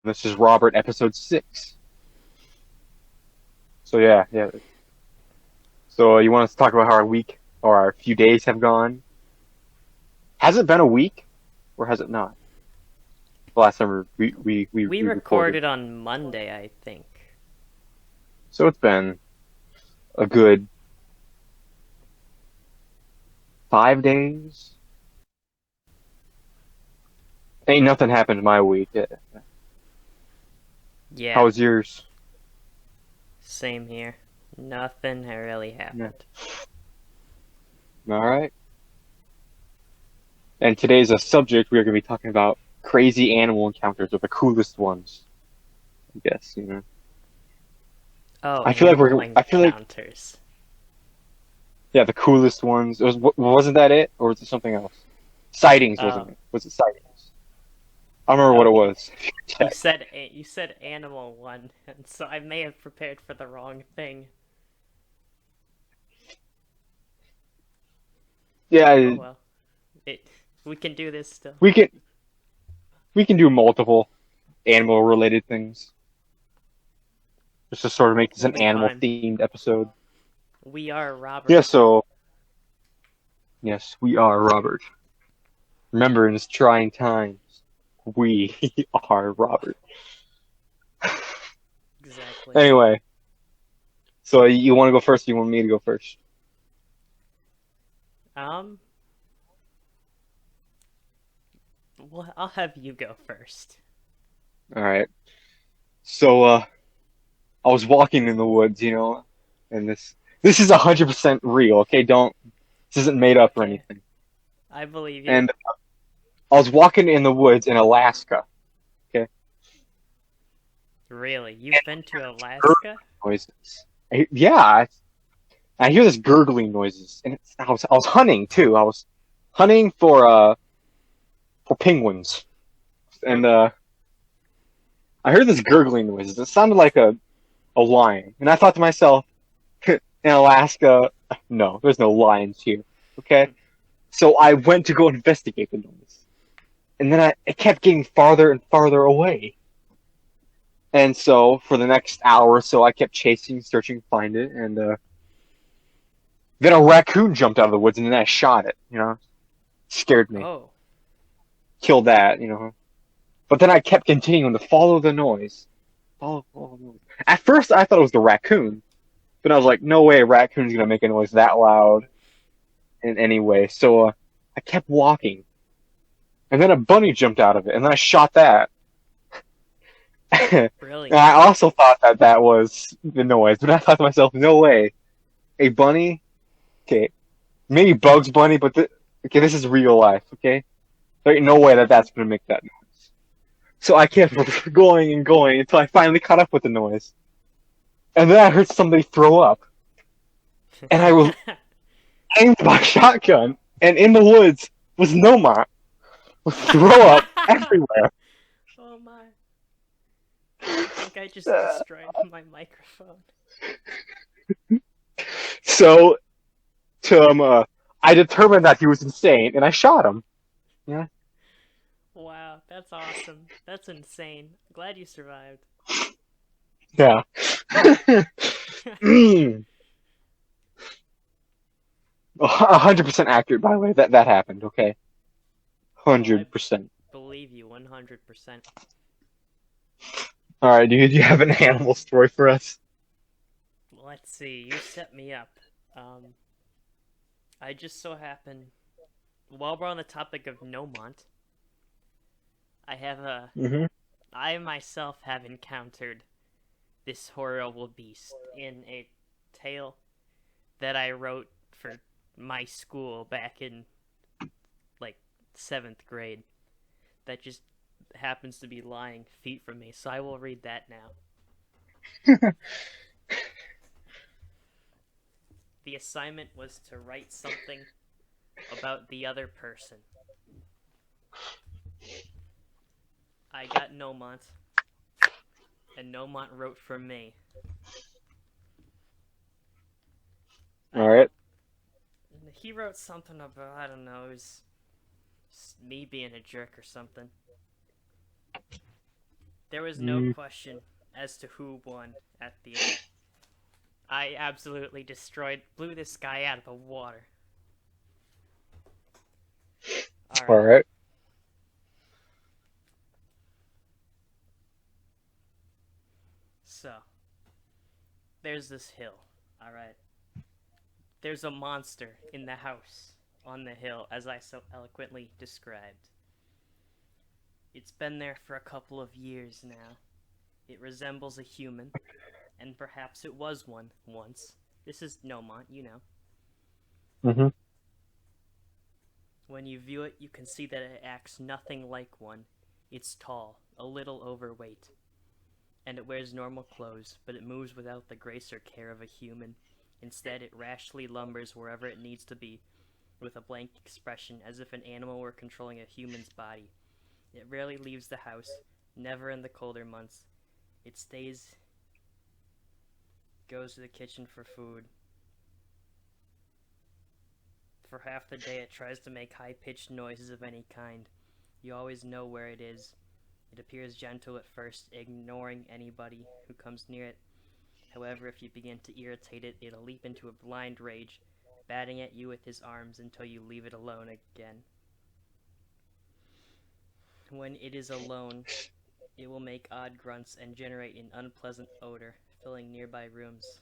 This is Robert, episode 6. So yeah. So you want us to talk about how our week or our few days have gone? Has it been a week, or has it not? The last time We we recorded. recorded on Monday, I think. So it's been a good 5 days. Ain't nothing happened in my week. How Yeah, was yours? same here. Nothing really Yeah. happened. All right. And today's a subject we are going to be talking about crazy animal encounters, or the coolest ones. I guess you know. Oh, I feel like animal we're. I feel like encounters. Yeah, the coolest ones. Wasn't that it, or was it something else? Sightings wasn't Oh, it? Was it sightings? I don't remember what oh, it you was. you Check. said you said animal one, and so I may have prepared for the wrong thing. Oh Yeah, well, it we can do this still. we can we can do multiple animal related things just to sort of make this We'll an be animal fine. themed episode. We are Yeah. Robert. So yes, we are Robert. Remember, in this trying times, we are Robert. Exactly. Anyway, so you want to go first? Or you want me to go first? Um, well, I'll have you go first. All right. So I was walking in the woods, and this is 100% real. Okay, don't this isn't made up or Okay, anything. I believe you. And I was walking in the woods in Alaska. Okay, Really, you've and been to gurgling Alaska? noises. Yeah, I hear this gurgling noises, and I was hunting too. I was hunting for penguins, and I heard this gurgling noises. It sounded like a lion, and I thought to myself, in Alaska, no, there's no lions here. Okay, so I went to go investigate the noise, and then it kept getting farther and farther away. And so for the next hour or so, I kept chasing, searching to find it, and then a raccoon jumped out of the woods, and then I shot it. Scared me, Oh, killed that. But then I kept continuing to follow the noise. Follow the noise. At first, I thought it was the raccoon, but I was like, no way, a raccoon's gonna make a noise that loud in any way. So I kept walking, and then a bunny jumped out of it, and then I shot that. And really? I also thought that was the noise, but I thought to myself, no way, a bunny. Okay, maybe Bugs Bunny, but okay, this is real life. Okay, there ain't no way that's gonna make that noise. So I kept going and going until I finally caught up with the noise, and then I heard somebody throw up, and I was aimed my shotgun, and in the woods was Nomont with throw up everywhere. Oh my. I think I just destroyed my microphone. So I determined that he was insane, and I shot him. Yeah, Wow, that's awesome. That's insane. Glad you survived. yeah. 100% accurate, by the way. That happened. Okay, Oh, I 100%. believe you 100%. All right, dude. You have an animal story for us? Let's see, you set me up. Um, I just so happen, while we're on the topic of Nomont, I have a. Mm-hmm. I myself have encountered this horrible beast in a tale that I wrote for my school back in like 7th grade that just happens to be lying feet from me, so I will read that now. The assignment was to write something about the other person. I got Nomont, and Nomont wrote for me. All I right. He wrote something about, I don't know, it was me being a jerk or something. There was no question as to who won at the end. I absolutely blew this guy out of the water. Alright. So, there's this hill, alright? There's a monster in the house on the hill, as I so eloquently described. It's been there for a couple of years now. It resembles a human, and perhaps it was one once. This is Nomont, you know. Mm-hmm. When you view it, you can see that it acts nothing like one. It's tall, a little overweight, and it wears normal clothes, but it moves without the grace or care of a human. Instead, it rashly lumbers wherever it needs to be, with a blank expression as if an animal were controlling a human's body. It rarely leaves the house, never in the colder months. It goes to the kitchen for food. For half the day it tries to make high-pitched noises of any kind. You always know where it is. It appears gentle at first, ignoring anybody who comes near it. However, if you begin to irritate it, it'll leap into a blind rage, batting at you with his arms until you leave it alone again. When it is alone, it will make odd grunts and generate an unpleasant odor, filling nearby rooms.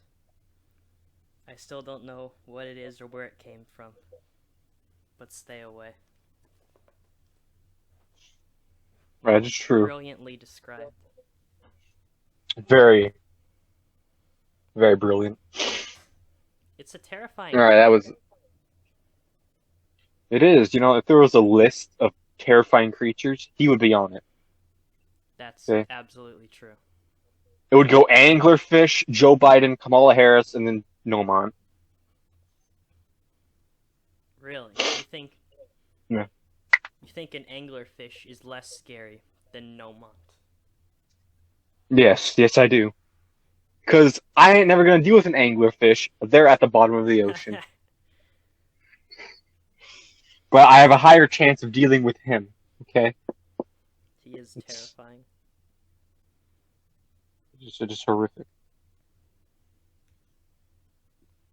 I still don't know what it is or where it came from, but stay away. That is true. Brilliantly described. Very, very brilliant. It's a terrifying... Alright, that was... It is, you know, if there was a list of terrifying creatures, he would be on it. That's absolutely true. It would go anglerfish, Joe Biden, Kamala Harris, and then Nomont. Really? You think... Yeah. You think an anglerfish is less scary than Nomont? Yes, I do. Because I ain't never going to deal with an anglerfish. They're at the bottom of the ocean. But I have a higher chance of dealing with him, okay? He is terrifying. Just horrific.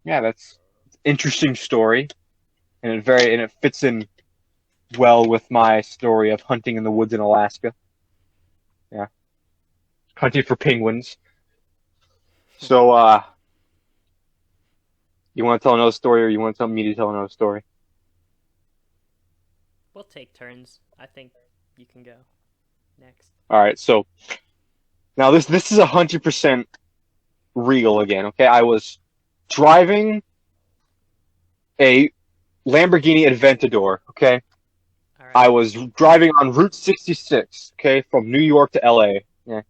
Yeah, that's an interesting story. And it fits in well with my story of hunting in the woods in Alaska. Yeah. Hunting for penguins. So, you want to tell another story, or you want to tell me to tell another story? We'll take turns. I think you can go next. Alright, so, now this is 100% real again, okay? I was driving a Lamborghini Aventador, okay? All right. I was driving on Route 66, okay, from New York to LA. Yeah.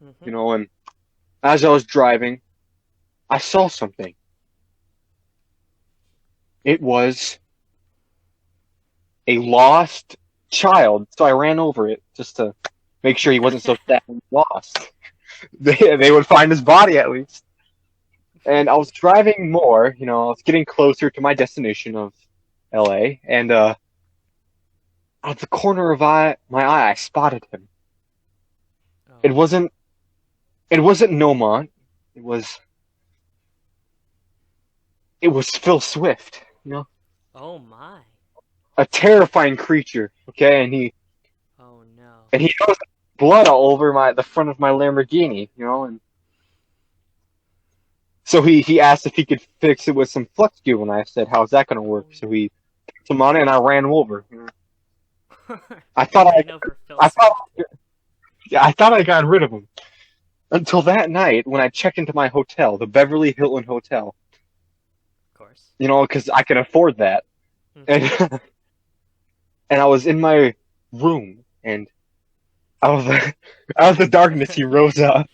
Mm-hmm. You know, and as I was driving, I saw something. It was a lost child, so I ran over it just to make sure he wasn't so sad and lost. They would find his body at least. And I was driving more, you know, I was getting closer to my destination of LA, and out of the corner of my eye, I spotted him. Oh. It wasn't Nomont. It was Phil Swift, you know? Oh my. A terrifying creature, okay? And he Oh no. knows blood all over the front of my Lamborghini, you know, and so he asked if he could fix it with some flex fuel, and I said, "How's that going to work?" So he put some on it, and I ran over. You know? I thought I got rid of him. Until that night, when I checked into my hotel, the Beverly Hilton Hotel. Of course. You know, because I could afford that. Mm-hmm. And I was in my room, and out of the darkness, he rose up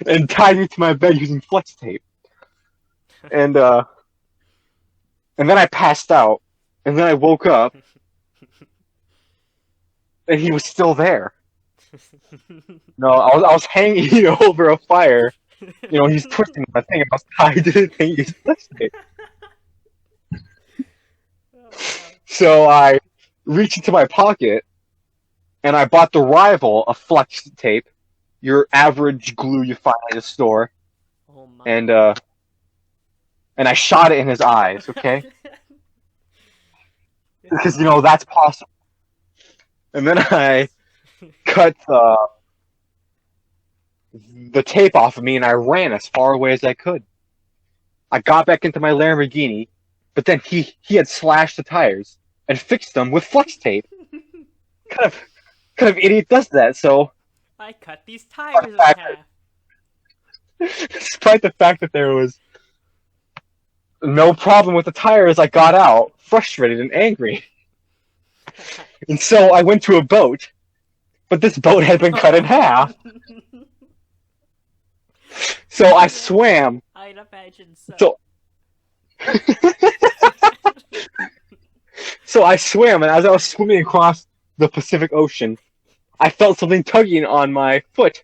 and tied me to my bed using flex tape. And then I passed out, and then I woke up, and he was still there. No, I was hanging over a fire. You know, he's twisting my thing. I was tied to the thing using flex tape. So I reached into my pocket, and I bought the rival a flex tape, your average glue you find at a store, Oh my. and I shot it in his eyes. Okay, because that's possible. And then I cut the tape off of me, and I ran as far away as I could. I got back into my Lamborghini, but then he had slashed the tires and fixed them with flex tape. Kind of idiot does that? So I cut these tires in half. despite the fact that there was no problem with the tires, I got out frustrated and angry. And so I went to a boat, but this boat had been cut in half. So I swam. I'd imagine so. So I swam, and as I was swimming across the Pacific Ocean, I felt something tugging on my foot.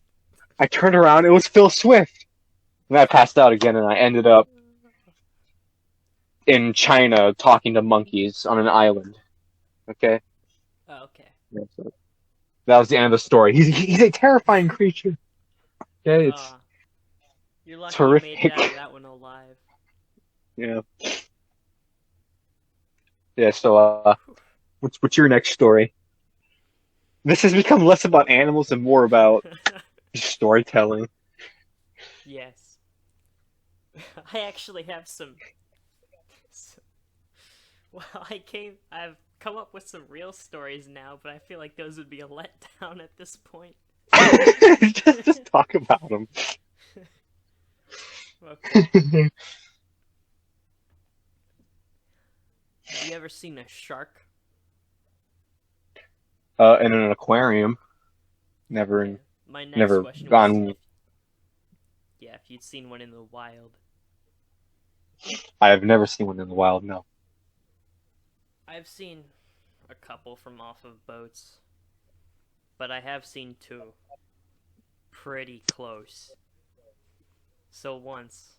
I turned around, it was Phil Swift. And I passed out again, and I ended up in China talking to monkeys on an island. Okay? Oh, okay. So that was the end of the story. He's a terrifying creature. Okay, it's you're lucky terrific. You made it out of that one alive. Yeah. Yeah, so what's your next story? This has become less about animals and more about storytelling. Yes. I actually have some. Well, I've come up with some real stories now, but I feel like those would be a letdown at this point. just talk about them. Okay. Have you ever seen a shark? In an aquarium. Never My next never question gone. was if you'd seen one in the wild. I have never seen one in the wild. No. I've seen a couple from off of boats, but I have seen two pretty close. So once,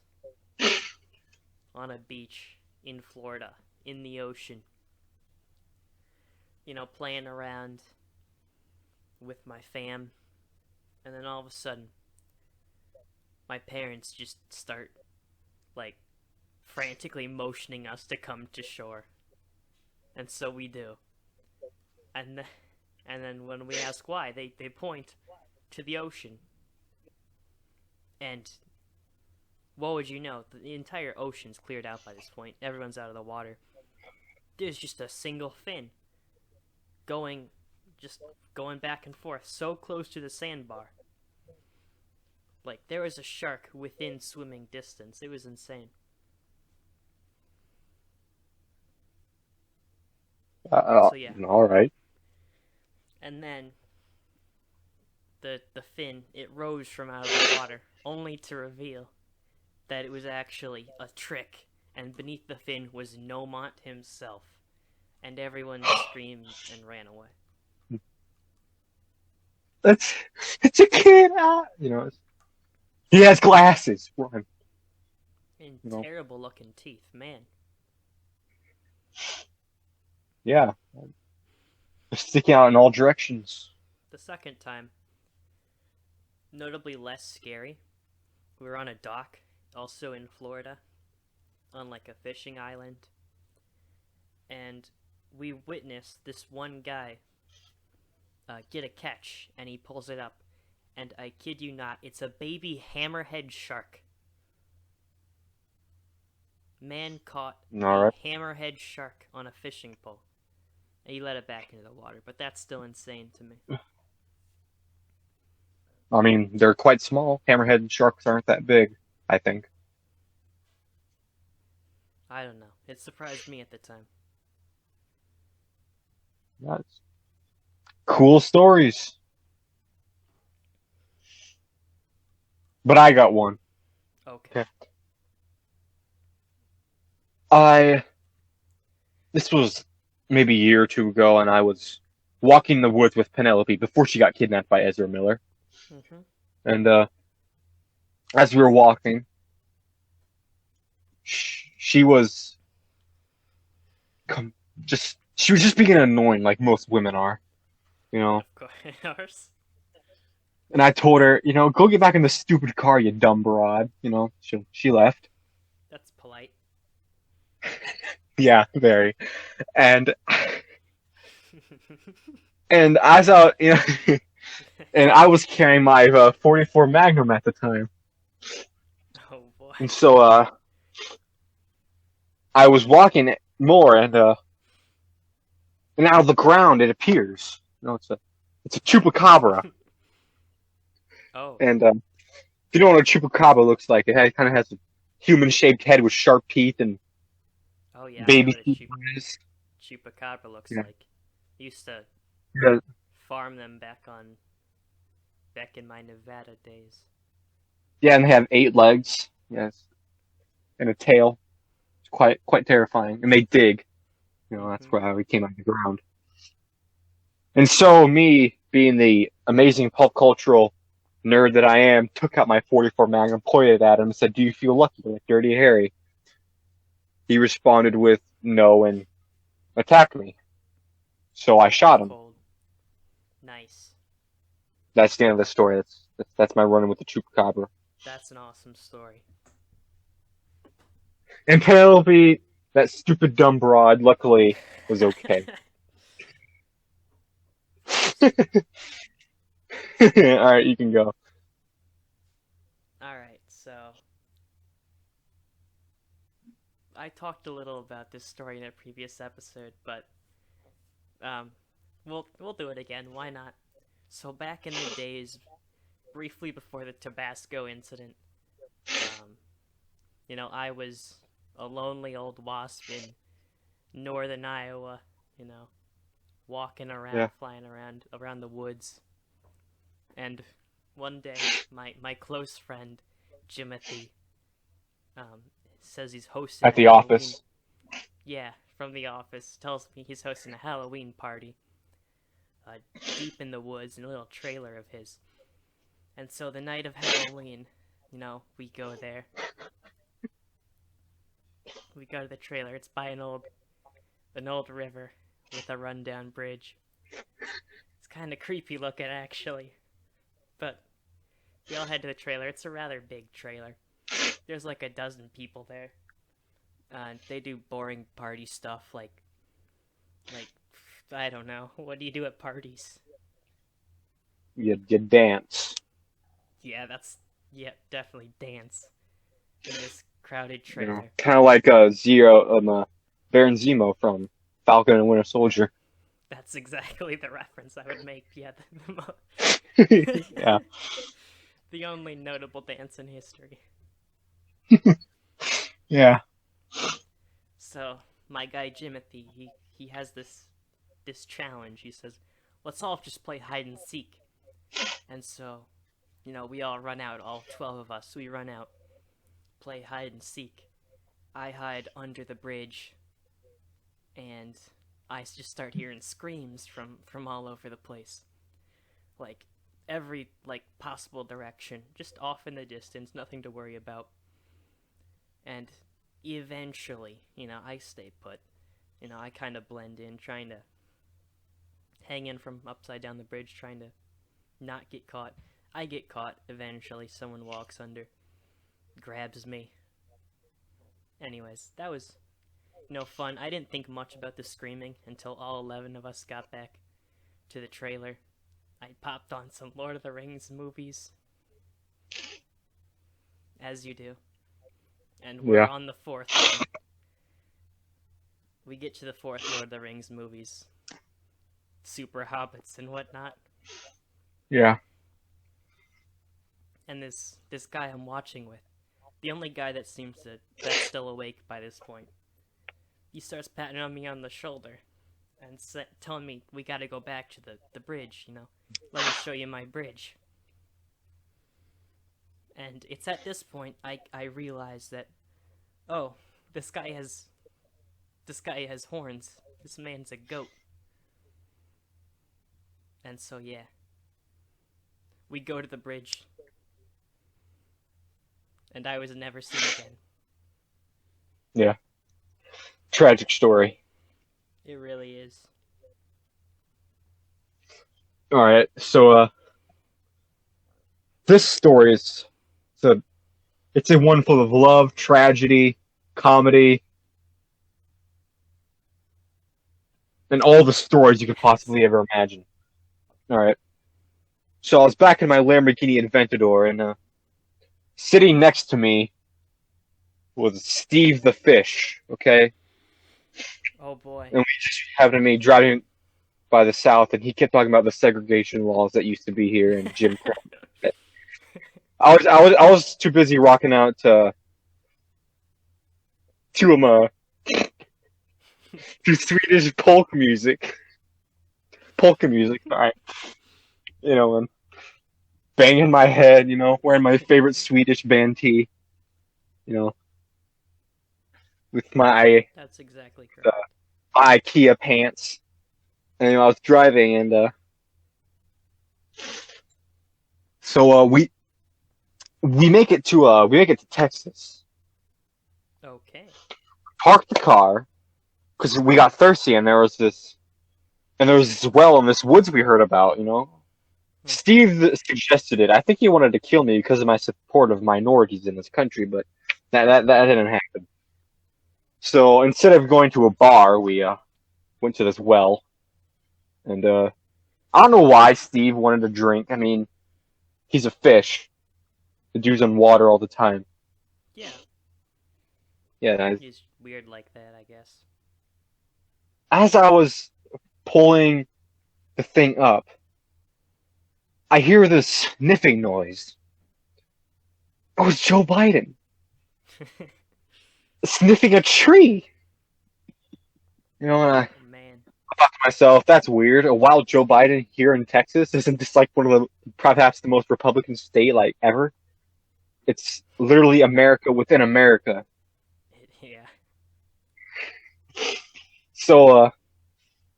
on a beach in Florida, in the ocean, playing around with my fam, and then all of a sudden, my parents just start, frantically motioning us to come to shore. And so we do. And then when we ask why, they point to the ocean. And what would you know? The entire ocean's cleared out by this point. Everyone's out of the water. There's just a single fin going back and forth so close to the sandbar. There was a shark within swimming distance. It was insane. So yeah. All right. And then the fin, it rose from out of the water, only to reveal that it was actually a trick, and beneath the fin was Nomont himself. And everyone screamed and ran away. It's a kid. He has glasses. Run. And terrible looking teeth, man. Yeah. They're sticking out in all directions. The second time, notably less scary, we were on a dock, also in Florida, on a fishing island, and we witnessed this one guy get a catch, and he pulls it up, and I kid you not, it's a baby hammerhead shark. Man caught a hammerhead shark on a fishing pole. And he let it back into the water, but that's still insane to me. I mean, they're quite small. Hammerhead sharks aren't that big, I think. I don't know. It surprised me at the time. That's cool stories. But I got one. Okay. This was maybe a year or two ago, and I was walking the woods with Penelope before she got kidnapped by Ezra Miller. Mm-hmm. And as we were walking, she was just being annoying, like most women are. you know. Of course. And I told her, go get back in the stupid car, you dumb broad. She left. That's polite. Yeah, very. And and as and I was carrying my 44 Magnum at the time, Oh boy. and so I was walking more, and out of the ground it appears. It's a Chupacabra, Oh. and if you don't know what a Chupacabra looks like, kind of has a human-shaped head with sharp teeth and Oh yeah, I know baby what a teeth eyes. chupacabra looks Yeah. like. Used to Yeah, farm them back in my Nevada days. yeah, and they have 8 legs, yes, and a tail. It's quite terrifying, and they dig. That's Hmm. how we came out of the ground. And so me, being the amazing pop cultural nerd that I am, took out my 44 Magnum, pointed at him, and said, "Do you feel lucky, like Dirty Harry?" He responded with no and attacked me. So I shot him. Cold. Nice. That's the end of the story. That's my run-in with the Chupacabra. That's an awesome story. And Penelope, that stupid dumb broad, luckily was okay. All right, you can go. Alright, so I talked a little about this story in a previous episode, but um we'll do it again. Why not? So back in the days, briefly before the Tabasco incident, um, I was a lonely old wasp in northern Iowa, walking around, Yeah. flying around the woods. And one day, my close friend, Jimothy, says he's hosting At a the Halloween. office. Yeah, from the office. Tells me he's hosting a Halloween party. Deep in the woods in a little trailer of his. And so the night of Halloween, we go there. We go to the trailer. It's by an old river with a rundown bridge. It's kind of creepy looking, actually. But we all head to the trailer. It's a rather big trailer. There's like a dozen people there. They do boring party stuff like I don't know. What do you do at parties? You dance. Yeah, definitely dance in this crowded trailer. Kind of like Baron Zemo from Falcon and Winter Soldier. That's exactly the reference I would make. Yeah, Yeah. the only notable dance in history. Yeah. So my guy Jimothy, he has this challenge. He says, "Let's all just play hide and seek." And so, we all run out. All 12 of us. We run out, play hide and seek. I hide under the bridge, and I just start hearing screams from all over the place, like every possible direction, just off in the distance, nothing to worry about. And eventually, I stay put. I kind of blend in, trying to hang in from upside down the bridge, trying to not get caught. I get caught eventually. Someone walks under, grabs me. Anyways, that was no fun. I didn't think much about the screaming until all 11 of us got back to the trailer. I popped on some Lord of the Rings movies, as you do. And we're on the fourth one. We get to the fourth Lord of the Rings movies. Super hobbits and whatnot. Yeah. And this guy I'm watching with, the only guy that's still awake by this point, he starts patting on me on the shoulder and telling me we gotta go back to the bridge, Let me show you my bridge. And it's at this point I realize that, oh, this guy has horns. This man's a goat. And so yeah, we go to the bridge, and I was never seen again. Yeah. Tragic story. It really is. All right, so this story is it's it's a one full of love, tragedy, comedy, and all the stories you could Yes. possibly ever imagine. All right, so I was back in my Lamborghini Aventador, and sitting next to me was Steve the Fish. Okay, Oh boy. and we just happened to be driving by the South, and he kept talking about the segregation laws that used to be here and Jim Crow. I was too busy rocking out to to Swedish polka music. All right, and banging my head, wearing my favorite Swedish band tee, you know, with That's exactly uh, correct. my IKEA pants, and I was driving, and so we make it to Texas. Okay. Parked the car because we got thirsty, and there was this well in this woods we heard about. Hmm. Steve suggested it. I think he wanted to kill me because of my support of minorities in this country, but that didn't happen. So instead of going to a bar, we went to this well, and I don't know why Steve wanted to drink. I mean, he's a fish. The dude's on water all the time. Yeah. Yeah. He's weird like that, I guess. As I was pulling the thing up, I hear this sniffing noise. It was Joe Biden sniffing a tree. And I Oh man. thought to myself, that's weird. A wild Joe Biden here in Texas isn't this like one of the perhaps the most Republican state like ever? It's literally America within America. Yeah. So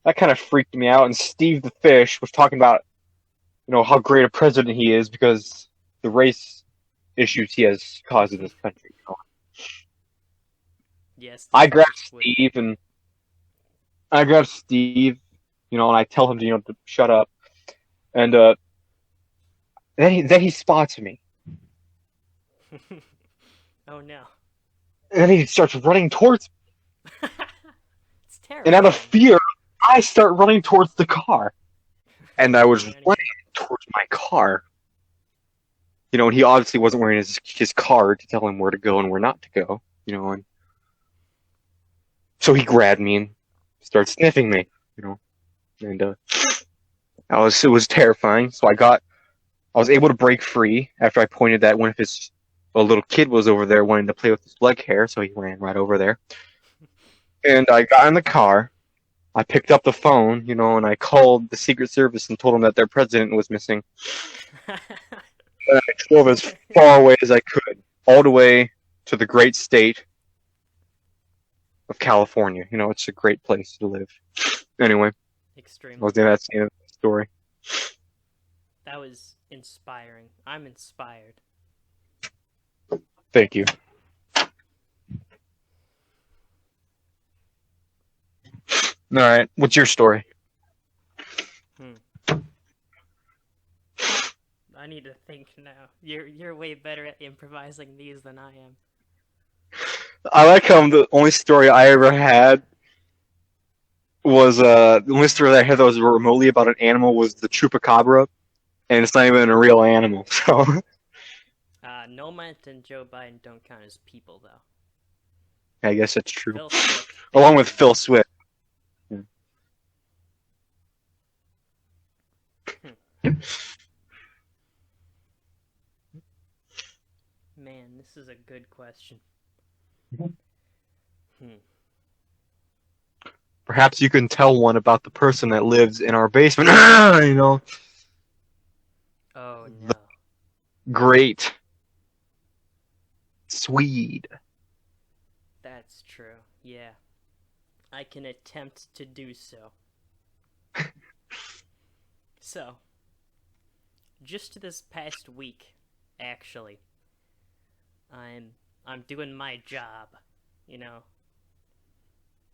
that kind of freaked me out. And Steve the Fish was talking about how great a president he is because the race issues he has caused in this country. Yes, the I grabbed fish would. Steve and I grabbed Steve, and I tell him to shut up. And then he spots me. Oh no. And then he starts running towards me. It's And out of terrifying. fear, I start running towards the car. And I was Running. running towards my car. And he obviously wasn't wearing his card to tell him where to go and where not to go. And so he grabbed me and started sniffing me. And it was terrifying. So I was able to break free after I pointed that a little kid was over there wanting to play with his leg hair, so he ran right over there. And I got in the car. I picked up the phone, and I called the Secret Service and told them that their president was missing. And I drove as far away as I could, all the way to the great state of California. It's a great place to live. Anyway, Extremely. that's the end of the story. That was inspiring. I'm inspired. Thank you. All right, what's your story? I need to think now. You're way better at improvising these than I am. I like how the only story I ever had was the only story that I had that was remotely about an animal was the Chupacabra, and it's not even a real animal. So Nomad and Joe Biden don't count as people, though. I guess that's true. Phil Swift, Along with Phil Swift. Man, this is a good question. Perhaps you can tell one about the person that lives in our basement. Oh no. The great Swede. That's true. Yeah. I can attempt to do so. So, just this past week, actually, I'm doing my job,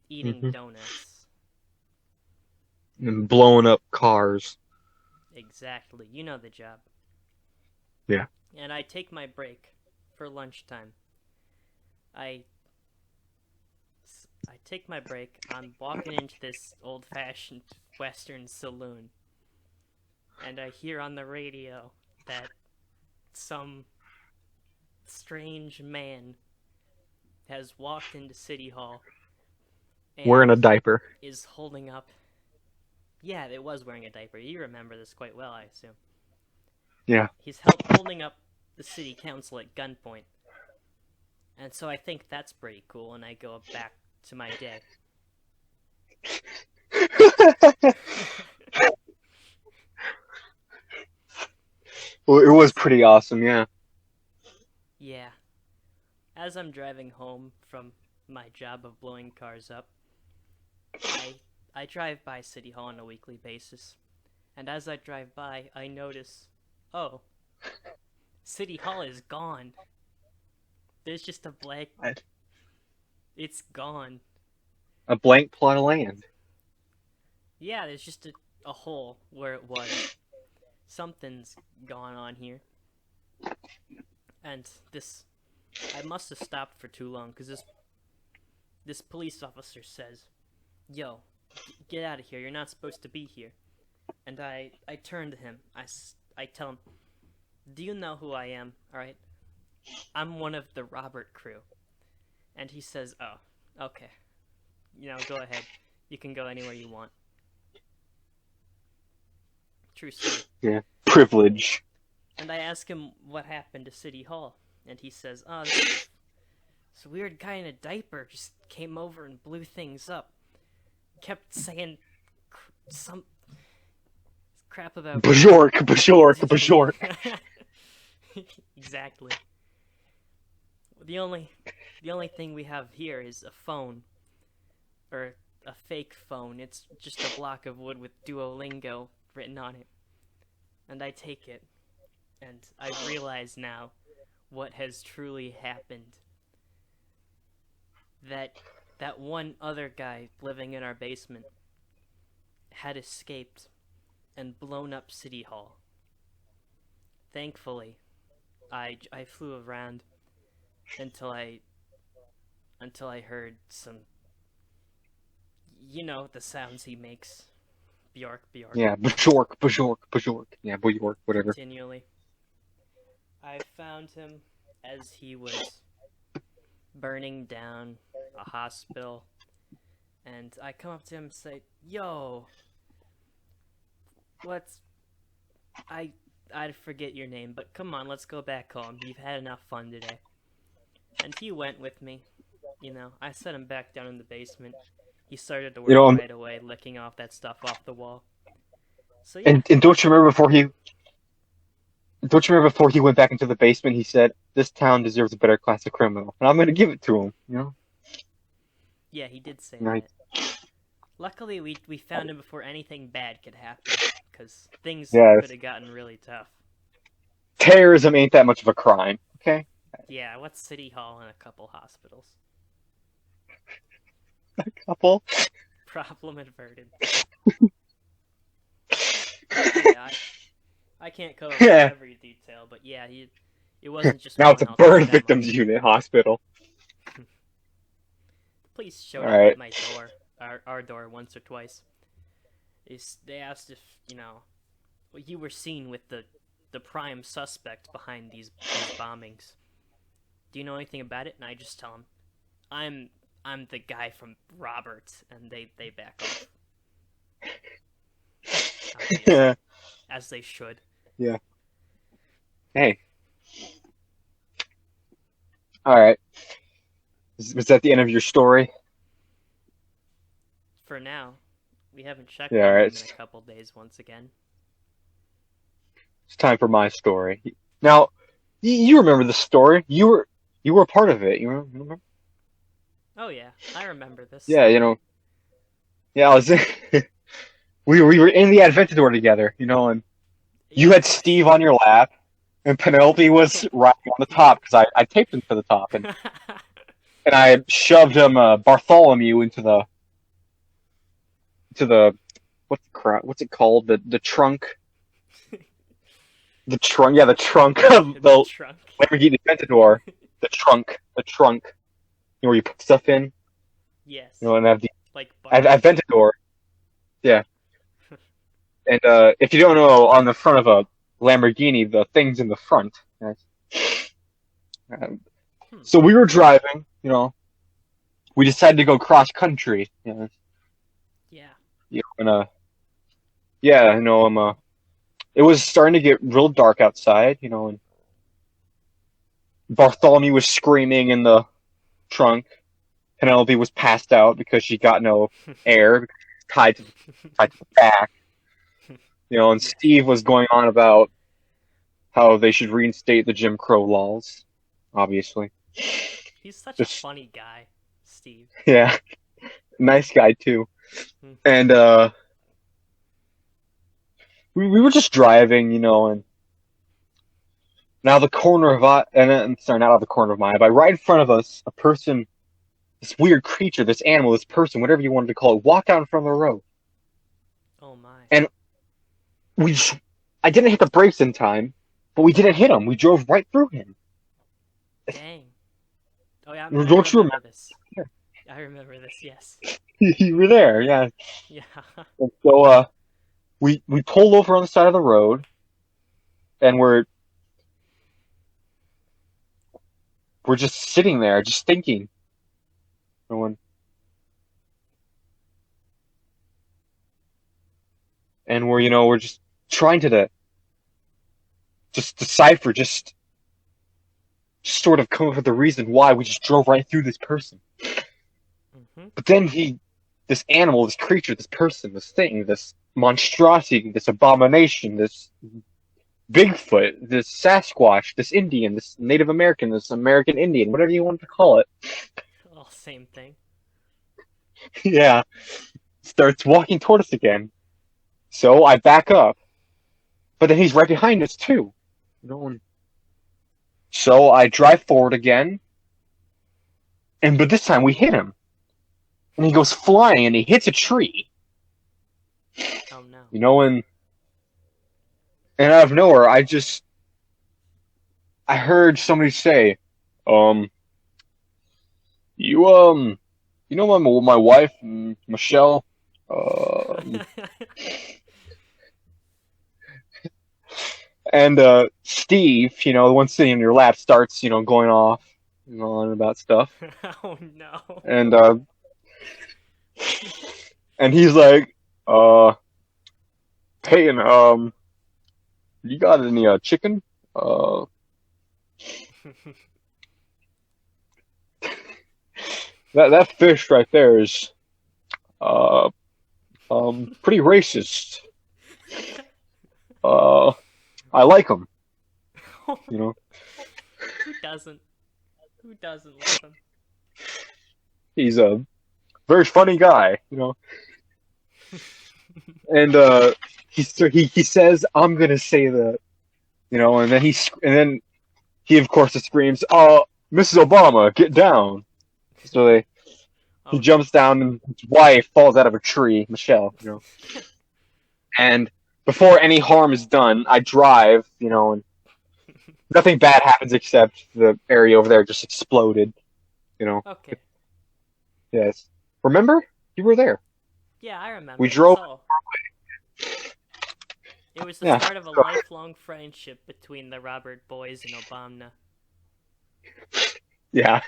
eating donuts. And blowing up cars. Exactly. You know the job. Yeah. And I take my break for lunchtime. I take my break. I'm walking into this old-fashioned Western saloon, and I hear on the radio that some strange man has walked into City Hall and Wearing a diaper. is holding up. Yeah, it was wearing a diaper. You remember this quite well, I assume. Yeah. He's holding up the city council at gunpoint. And so I think that's pretty cool, and I go back to my day. Well, it was pretty awesome, yeah. Yeah. As I'm driving home from my job of blowing cars up, I drive by City Hall on a weekly basis. And as I drive by, I notice, oh, City Hall is gone. There's just a blank... It's gone. A blank plot of land. Yeah, there's just a hole where it was. Something's gone on here. And I must have stopped for too long, because this police officer says, yo, get out of here, you're not supposed to be here. And I turn to him, I tell him, do you know who I am, alright? I'm one of the Robert crew. And he says, oh, okay. Go ahead. You can go anywhere you want. True story. Yeah. Privilege. And I ask him what happened to City Hall. And he says, oh, this weird guy in a diaper just came over and blew things up. Kept saying some crap about... Bajork. Exactly. The only thing we have here is a phone. Or a fake phone. It's just a block of wood with Duolingo written on it. And I take it. And I realize now what has truly happened. That one other guy living in our basement had escaped and blown up City Hall. Thankfully, I flew around until I heard some, the sounds he makes. Bjork. Yeah, Bajork. Yeah, Bjork, whatever. Continually. I found him as he was burning down a hospital, and I come up to him and say, yo, I forget your name, but come on, let's go back home. You've had enough fun today. And he went with me. I set him back down in the basement. He started to work right away, licking off that stuff off the wall. So yeah. And don't you remember before he went back into the basement, he said, this town deserves a better class of criminal. And I'm going to give it to him, Yeah, he did say that. Luckily, we found him before anything bad could happen, because things could have gotten really tough. Terrorism ain't that much of a crime, okay? Yeah, what's City Hall and a couple hospitals? A couple? Problem averted. Yeah, I can't cover every detail, but yeah, it wasn't just now it's a burn victims unit hospital. The police showed up at my door, our door, once or twice. They asked if, you were seen with the prime suspect behind these bombings. Do you know anything about it? And I just tell them, I'm the guy from Roberts, and they back off. Yeah. As they should. Yeah. Hey. Alright. Was that the end of your story? For now. We haven't checked on him in a couple days once again. It's time for my story. Now, you remember the story. You were a part of it. You remember? Oh yeah, I remember this. Yeah, Yeah, I was we were in the Adventador together, and you had Steve on your lap, and Penelope was riding on the top, because I taped him to the top, and I shoved him Bartholomew into the what's it called, the trunk The trunk, yeah, the trunk of The the trunk. Lamborghini Aventador. The trunk. You know, where you put stuff in. Yes. You know, and have the Like Bart. Aventador. Yeah. And if you don't know, on the front of a Lamborghini, the thing's in the front. Yes. Um, Hmm. so we were driving. You know, we decided to go cross country. You know, Yeah. and yeah, you know, it was starting to get real dark outside. You know, and Bartholomew was screaming in the trunk. Penelope was passed out because she got no air tied to the back. You know, and Yes. Steve was going on about how they should reinstate the Jim Crow laws. Obviously, He's such a just funny guy, Steve. yeah, nice guy too. Hmm. And we were just driving, you know, and now the corner of sorry, not out of the corner of my eye, but right in front of us, a person, this weird creature, this animal, this person, whatever you wanted to call it, walked out in front of the road. Oh my. And I didn't hit the brakes in time, but we didn't hit him. We drove right through him. Dang. Oh yeah, I Don't you remember this. remember? I remember this. Yes. You were there, yeah. Yeah. And so we pulled over on the side of the road, and we're just sitting there, just thinking. Going, and we're just trying to just decipher, just sort of come up with the reason why we just drove right through this person. Mhm. But then this animal, this creature, this person, this thing, this monstrosity, this abomination, this Bigfoot, this Sasquatch, this Indian, this Native American, this American Indian, whatever you want to call it. All same thing. Yeah, starts walking toward us again. So I back up, but then he's right behind us too. So I drive forward again, but this time we hit him, and he goes flying, and he hits a tree. Oh no. You know, and out of nowhere, I heard somebody say, you you know my wife, Michelle, and Steve, you know, the one sitting in your lap starts, you know, going off, you know, on about stuff, Oh no. and and he's like, Peyton, you got any chicken? That fish right there is uh pretty racist. I like him, you know. Who doesn't? Who doesn't love him? He's a very funny guy, you know. And he says, "I'm gonna say that," you know, and then he of course screams, Mrs. Obama, get down!" So he Oh no. jumps down, and his wife falls out of a tree, Michelle, you know. And before any harm is done, I drive, you know, and nothing bad happens except the area over there just exploded, you know. Okay. Yes. Remember? You were there. Yeah, I remember. We drove. It was the Yeah. start of a lifelong friendship between the Robert boys and Obama. Yeah.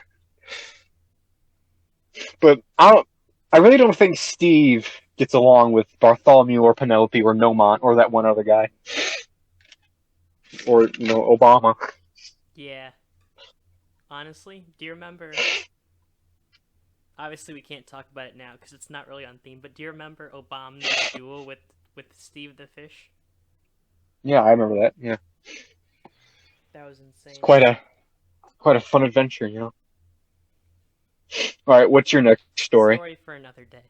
But I really don't think Steve gets along with Bartholomew or Penelope or Nomont or that one other guy. Or, you know, Obama. Yeah. Honestly, do you remember... Obviously, we can't talk about it now because it's not really on theme, but do you remember Obama's duel with Steve the Fish? Yeah, I remember that, yeah. That was insane. It's quite a fun adventure, you know. Alright, what's your next story? Story for another day.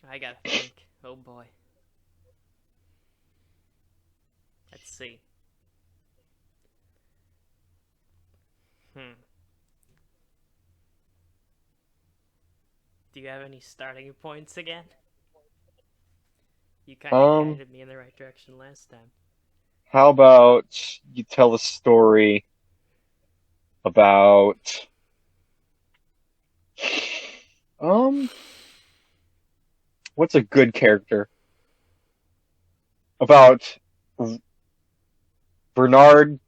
I gotta think. Oh boy. Let's see. Do you have any starting points again? You kind of guided me in the right direction last time. How about you tell a story about what's a good character? About Bernard,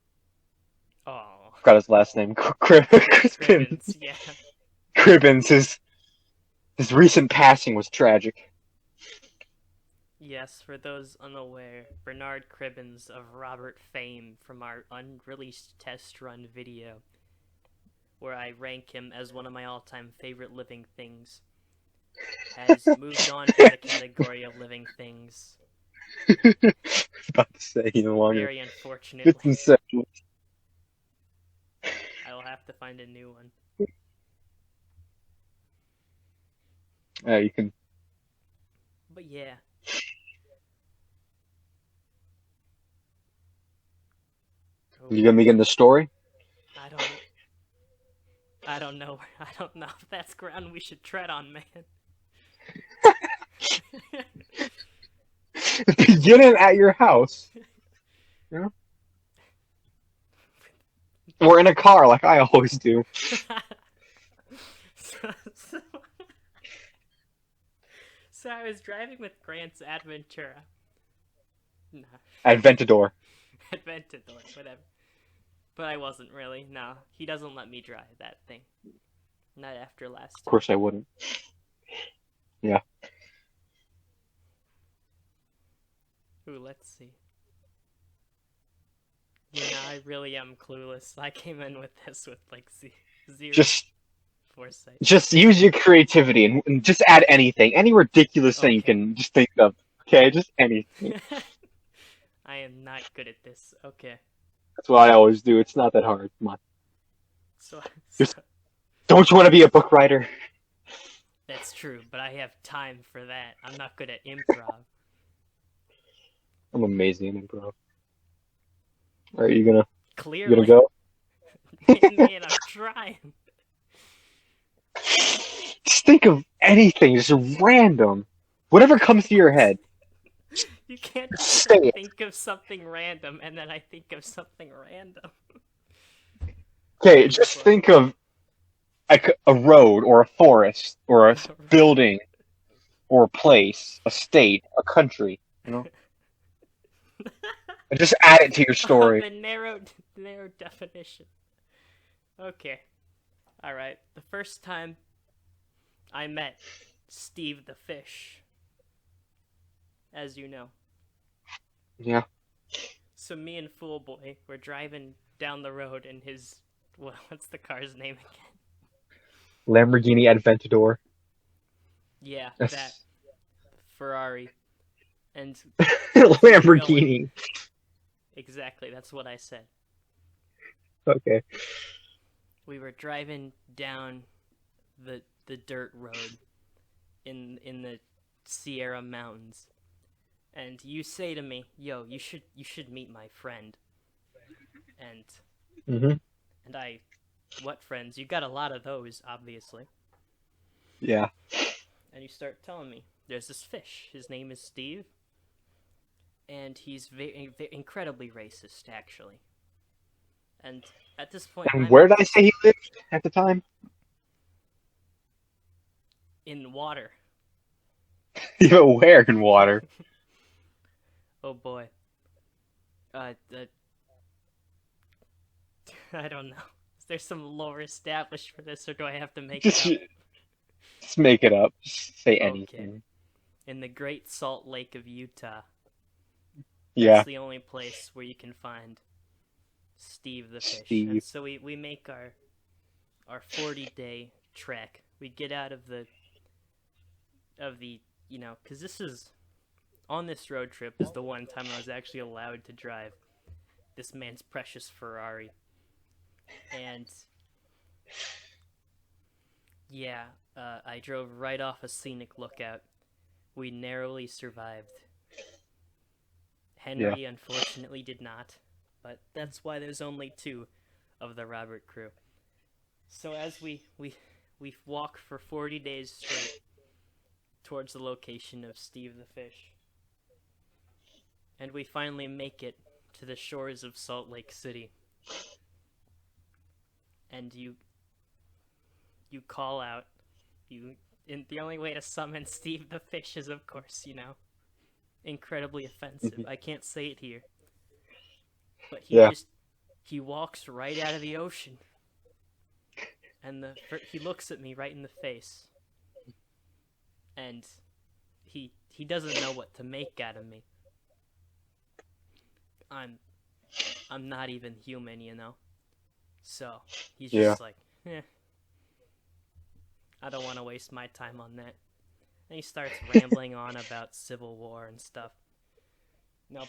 Oh. forgot his last name. Cribbins. Cribbins, yeah. Cribbins, his recent passing was tragic. Yes, for those unaware, Bernard Cribbins of Robert fame from our unreleased test run video, where I rank him as one of my all-time favorite living things, has moved on from the category of living things. I was about to say, no longer. Very unfortunately. It's insane. I will have to find a new one. You can. But yeah. You gonna begin the story? I don't know. I don't know if that's ground we should tread on, man. Begin it at your house. You know? Or in a car, like I always do. So I was driving with Grant's Adventura. Nah. Adventador. Adventador, whatever. But I wasn't really. No, he doesn't let me drive that thing. Not after last time. Of course I wouldn't. Yeah. Ooh, let's see. You know, I really am clueless. I came in with this with like zero foresight. Just use your creativity and just add anything. Any ridiculous thing you can just think of. Okay, just anything. I am not good at this. Okay. That's what I always do. It's not that hard. Come on. Just, don't you want to be a book writer? That's true, but I have time for that. I'm not good at improv. I'm amazing at improv. Are you gonna? Clearly. You gonna go? Man, I'm trying. Just think of anything, just random. Whatever comes to your head. You can't just think of something random and then I think of something random. Okay, just think of like a road or a forest or a building or a place, a state, a country, you know? And just add it to your story. The narrow definition. Okay. Alright. The first time I met Steve the Fish, as you know. Yeah. So me and Foollboy were driving down the road in his... what's the car's name again? Lamborghini Aventador. Yeah, that. Ferrari. And... Lamborghini. Exactly, that's what I said. Okay. We were driving down the dirt road in the Sierra Mountains. And you say to me, "Yo, you should meet my friend." And and I, what friends? You got a lot of those, obviously. Yeah. And you start telling me, there's this fish. His name is Steve. And he's incredibly racist, actually. And at this point, And where did I say he lived at the time? In water. Yeah, where in water? Oh boy. I don't know. Is there some lore established for this, or do I have to make it up? Just make it up. Just say anything. In the Great Salt Lake of Utah. Yeah. That's the only place where you can find Steve the Fish. Steve. And so we make our 40-day trek. We get out of the you know, because this is, on this road trip is the one time I was actually allowed to drive this man's precious Ferrari. And yeah, I drove right off a scenic lookout. We narrowly survived. Henry unfortunately did not, but that's why there's only 2 of the Robert crew. So as we walk for 40 days straight towards the location of Steve the Fish, And we finally make it to the shores of Salt Lake City. And you call out. And the only way to summon Steve the Fish is, of course, incredibly offensive. I can't say it here. But he walks right out of the ocean. And he looks at me right in the face. And he doesn't know what to make out of me. I'm not even human, So he's just like, I don't want to waste my time on that. And he starts rambling on about Civil War and stuff.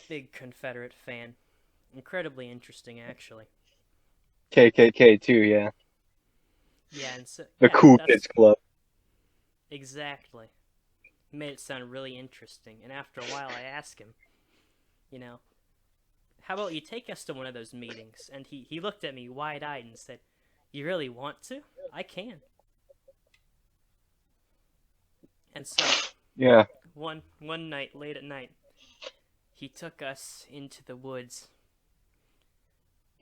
Big Confederate fan. Incredibly interesting, actually. KKK too, yeah. Yeah, and so the Cool Kids Club. Exactly. Made it sound really interesting. And after a while, I asked him, how about you take us to one of those meetings? And he looked at me wide-eyed and said, you really want to? I can. And so, yeah, one night, late at night, he took us into the woods.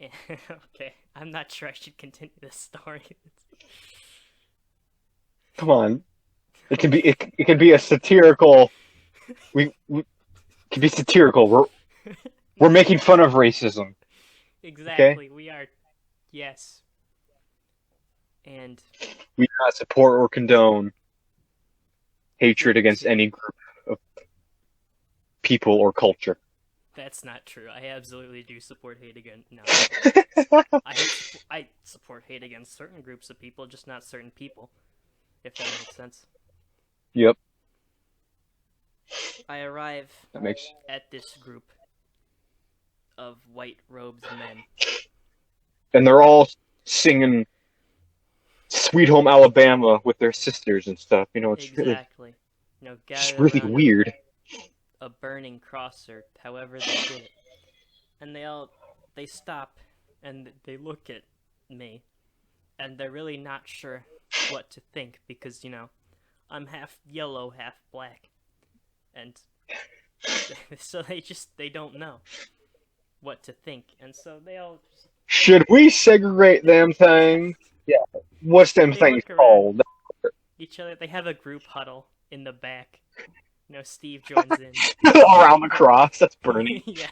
Okay, I'm not sure I should continue this story. Come on, it can be a satirical. It can be satirical. We're making fun of racism. Exactly, okay? We are. Yes. And we do not support or condone hatred against any group of people or culture. That's not true. I absolutely do support hate against... No. I support hate against certain groups of people, just not certain people. If that makes sense. Yep. I arrive at this group of white-robed men. And they're all singing Sweet Home Alabama with their sisters and stuff. It's exactly. It's really weird. A burning cross, or however they did it. And they stop, and they look at me, and they're really not sure what to think, because, I'm half yellow, half black. And so they don't know what to think, and so they all... Should we segregate them things? Yeah. What's them things called? Each other, they have a group huddle in the back. Steve joins in. Around the cross, that's burning. Yeah.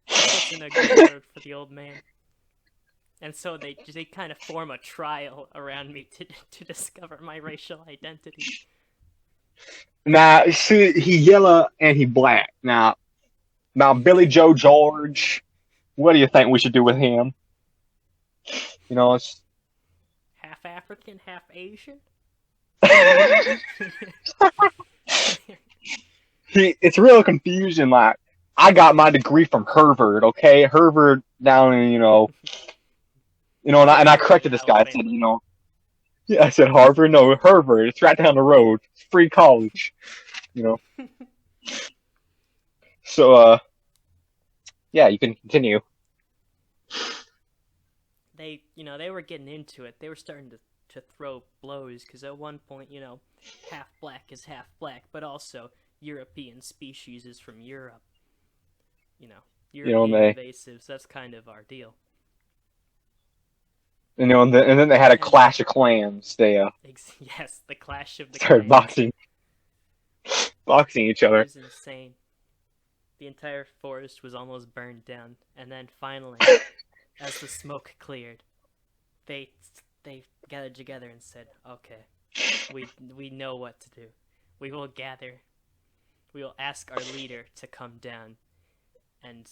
Puts in a good word for the old man. And so they kind of form a trial around me to discover my racial identity. Now, see, he yellow and he black. Now, Billy Joe George, what do you think we should do with him? It's... half African, half Asian? It's real confusing. Like, I got my degree from Harvard, okay? Harvard down in, and I corrected this guy. I said, yeah, I said Harvard. No, Harvard. It's right down the road. It's free college, So, yeah, you can continue. They were getting into it. They were starting to throw blows, because at one point, half black is half black, but also European species is from Europe. European invasives, that's kind of our deal. And then they had a clash of clans. They yes, the clash of the started clans. boxing each other. It was insane. The entire forest was almost burned down, and then finally, as the smoke cleared, they gathered together and said, "Okay, we know what to do. We will gather. We will ask our leader to come down and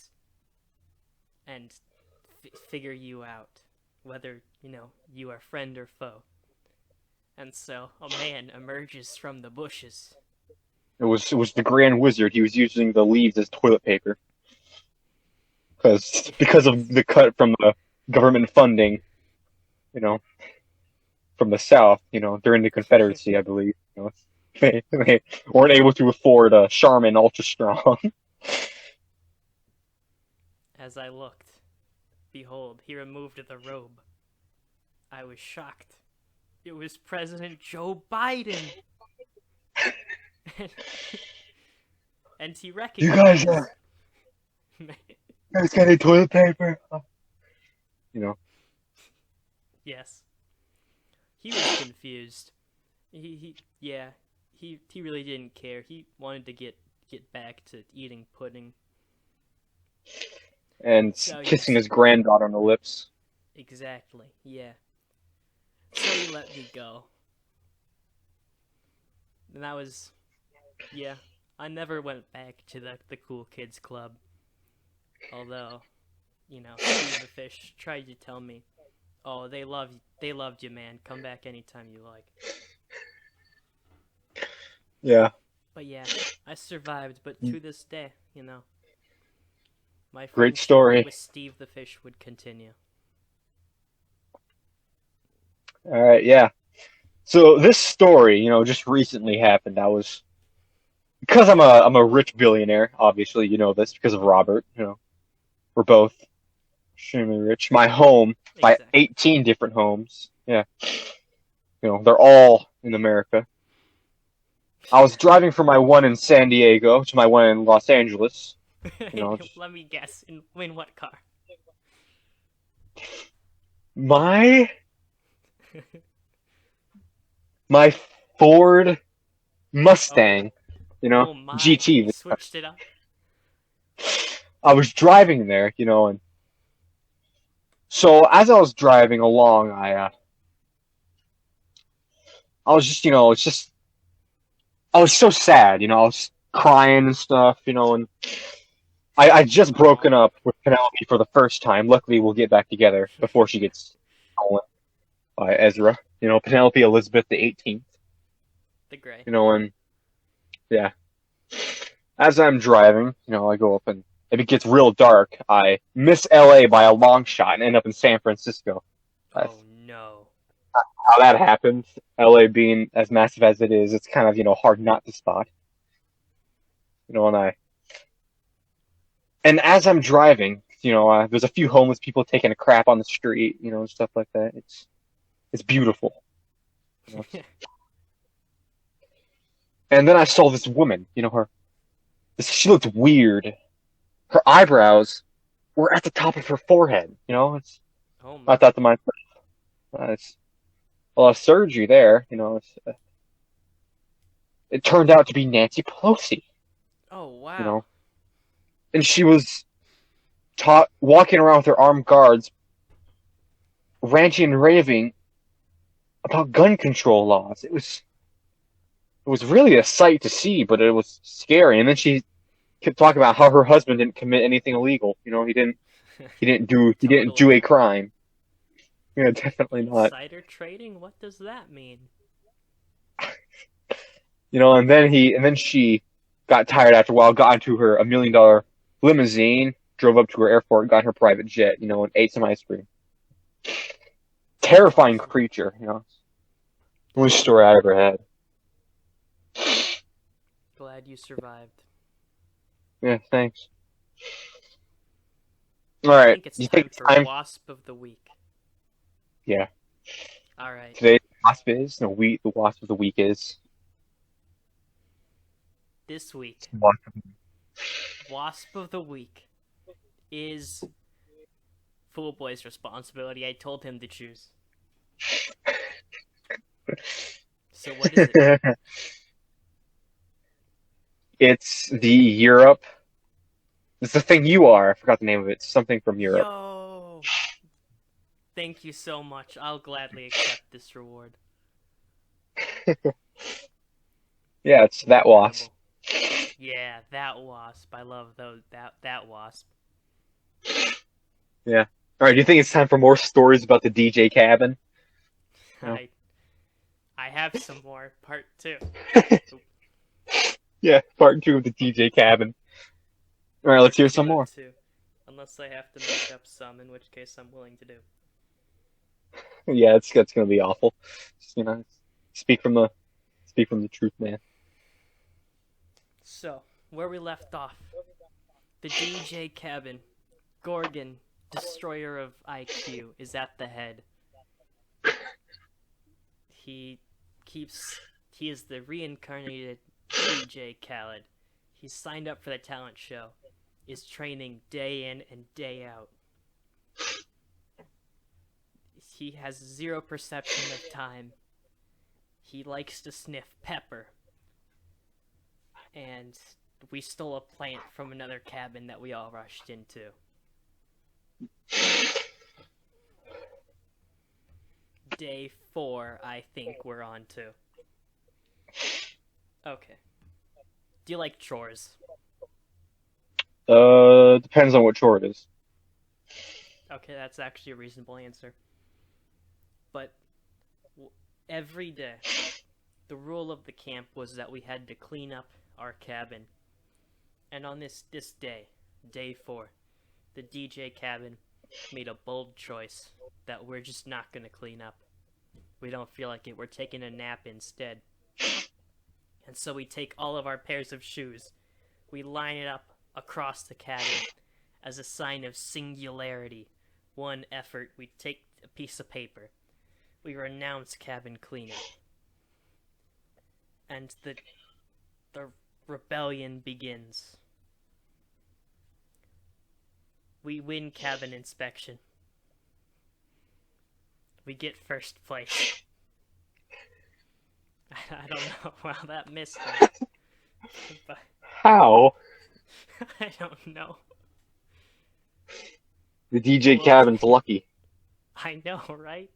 figure you out, whether you are friend or foe." And so a man emerges from the bushes. It was the Grand Wizard. He was using the leaves as toilet paper because of the cut from the government funding, from the South, during the Confederacy, I believe. They weren't able to afford a Charmin Ultra Strong. As I looked, behold, he removed the robe. I was shocked. It was President Joe Biden. And he recognized... Guys got any toilet paper? You know. Yes. He was confused. Yeah, he really didn't care. He wanted to get back to eating pudding. And So kissing his granddaughter on the lips. Exactly, yeah. So he let me go. And that was, yeah. I never went back to the cool kids club. Although, Steve the Fish tried to tell me, "Oh, they loved you, man. Come back anytime you like." Yeah. But yeah, I survived. But to this day, my Great friendship story. with Steve the Fish would continue. All right, yeah. So this story, just recently happened. Because I'm a rich billionaire. Obviously, you know this because of Robert. We're both extremely rich. My home, my Exactly. 18 different homes. Yeah. They're all in America. I was driving from my one in San Diego to my one in Los Angeles. Let me guess. In what car? My Ford Mustang, Oh my! GT. You switched it up. I was driving there, and so as I was driving along, I was just, I was so sad, I was crying and stuff, and I just broken up with Penelope for the first time. Luckily, we'll get back together before she gets stolen by Ezra. Penelope Elizabeth the 18th. The gray. And yeah, as I'm driving, I go up and if it gets real dark, I miss LA by a long shot and end up in San Francisco. Oh no. How that happened, LA being as massive as it is, it's kind of, hard not to spot. And as I'm driving, there's a few homeless people taking a crap on the street, and stuff like that. It's beautiful. And then I saw this woman, she looked weird. Her eyebrows were at the top of her forehead, Oh my. I thought to myself, it's a lot of surgery there, it turned out to be Nancy Pelosi. Oh wow. And she was walking around with her armed guards, ranting and raving about gun control laws. It was really a sight to see, but it was scary. And then she kept talking about how her husband didn't commit anything illegal. He didn't do a crime. Yeah, definitely not. Insider trading? What does that mean? And then she got tired after a while, got into her $1 million limousine, drove up to her airport, got in her private jet, and ate some ice cream. Terrifying creature, Only story I ever had. Glad you survived. Yeah, thanks. All right. I think it's time for Wasp of the Week. Yeah. All right. Today the Wasp of the Week is this week. Wasp of the Week is Foollboy's responsibility. I told him to choose. So what is it? It's the Europe. It's the thing you are. I forgot the name of it. It's something from Europe. Yo! Thank you so much. I'll gladly accept this reward. Yeah, it's that wasp. Yeah, that wasp. I love that wasp. Yeah. Alright, do you think it's time for more stories about the DJ cabin? No. I have some more. Part 2. Yeah, part 2 of the DJ cabin. Alright, let's hear some more. 2. Unless I have to make up some, in which case I'm willing to do. Yeah, it's gonna be awful. Just, speak from the truth, man. So, where we left off. The DJ cabin. Gorgon, destroyer of IQ, is at the head. He is the reincarnated DJ Khaled. He's signed up for the talent show. is training day in and day out. He has zero perception of time. He likes to sniff pepper. And we stole a plant from another cabin that we all rushed into. Day 4, I think we're on to. Okay. Do you like chores? Depends on what chore it is. Okay, that's actually a reasonable answer. But every day, the rule of the camp was that we had to clean up our cabin. And on this day, day 4, the DJ cabin made a bold choice that we're just not going to clean up. We don't feel like it. We're taking a nap instead. And so we take all of our pairs of shoes. We line it up across the cabin as a sign of singularity. One effort. We take a piece of paper. We renounce cabin cleanup. And the rebellion begins. We win cabin inspection. We get first place. I don't know. Well, that missed me. But How? I don't know. The DJ cabin's lucky. I know, right?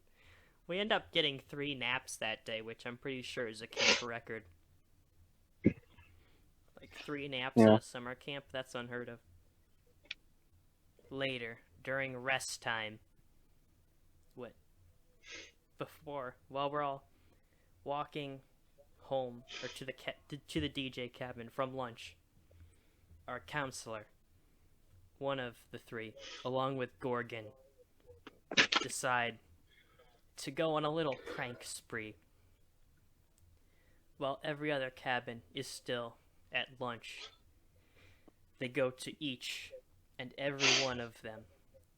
We end up getting 3 naps that day, which I'm pretty sure is a camp record. Like 3 naps at a summer camp? That's unheard of. Later, during rest time. While we're all walking home, or to the DJ cabin from lunch, our counselor, one of the 3, along with Gorgon, decide to go on a little prank spree. While every other cabin is still at lunch, they go to each and every one of them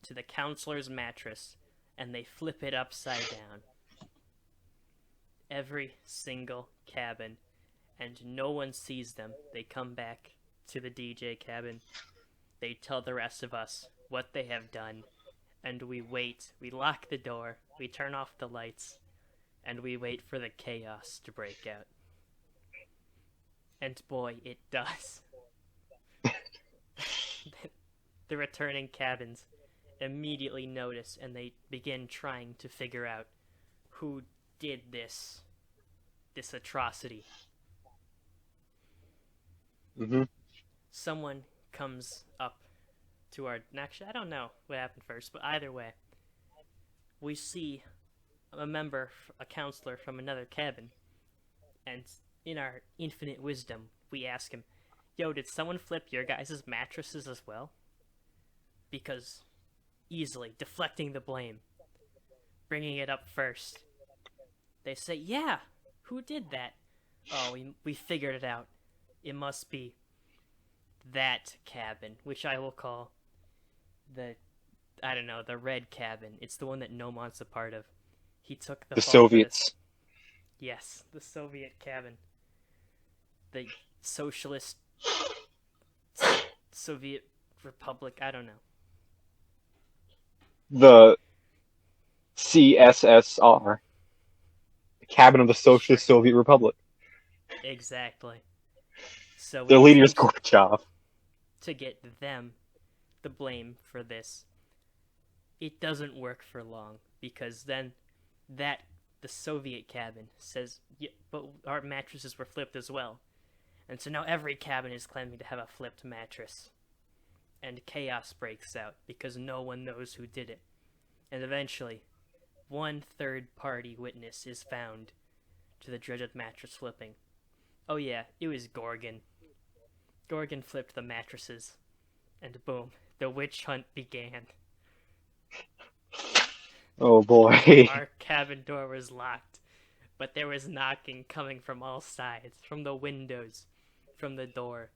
to the counselor's mattress, and they flip it upside down. Every single cabin, and no one sees them. They come back to the DJ cabin. They tell the rest of us what they have done, and we wait. We lock the door, we turn off the lights, and we wait for the chaos to break out. And boy, it does. The returning cabins immediately notice, and they begin trying to figure out who did this atrocity. Someone comes up to our... Actually, I don't know what happened first, but either way, we see a counselor from another cabin, and in our infinite wisdom, we ask him, yo, did someone flip your guys' mattresses as well? Because easily deflecting the blame, bringing it up first. They say, yeah, who did that? Oh, we figured it out. It must be that cabin, which I will call the red cabin. It's the one that Nomont's a part of. He took the Soviets. Yes, the Soviet cabin. The socialist Soviet Republic, I don't know. The CSSR. The cabin of the Socialist Soviet Republic. Exactly. So the leader is Gorbachev. To get them the blame for this. It doesn't work for long, because then the Soviet cabin says, yeah, but our mattresses were flipped as well. And so now every cabin is claiming to have a flipped mattress. And chaos breaks out, because no one knows who did it. And eventually, one third-party witness is found to the dreaded mattress flipping. Oh yeah, it was Gorgon. Gorgon flipped the mattresses. And boom, the witch hunt began. Oh boy. Our cabin door was locked, but there was knocking coming from all sides, from the windows, from the door,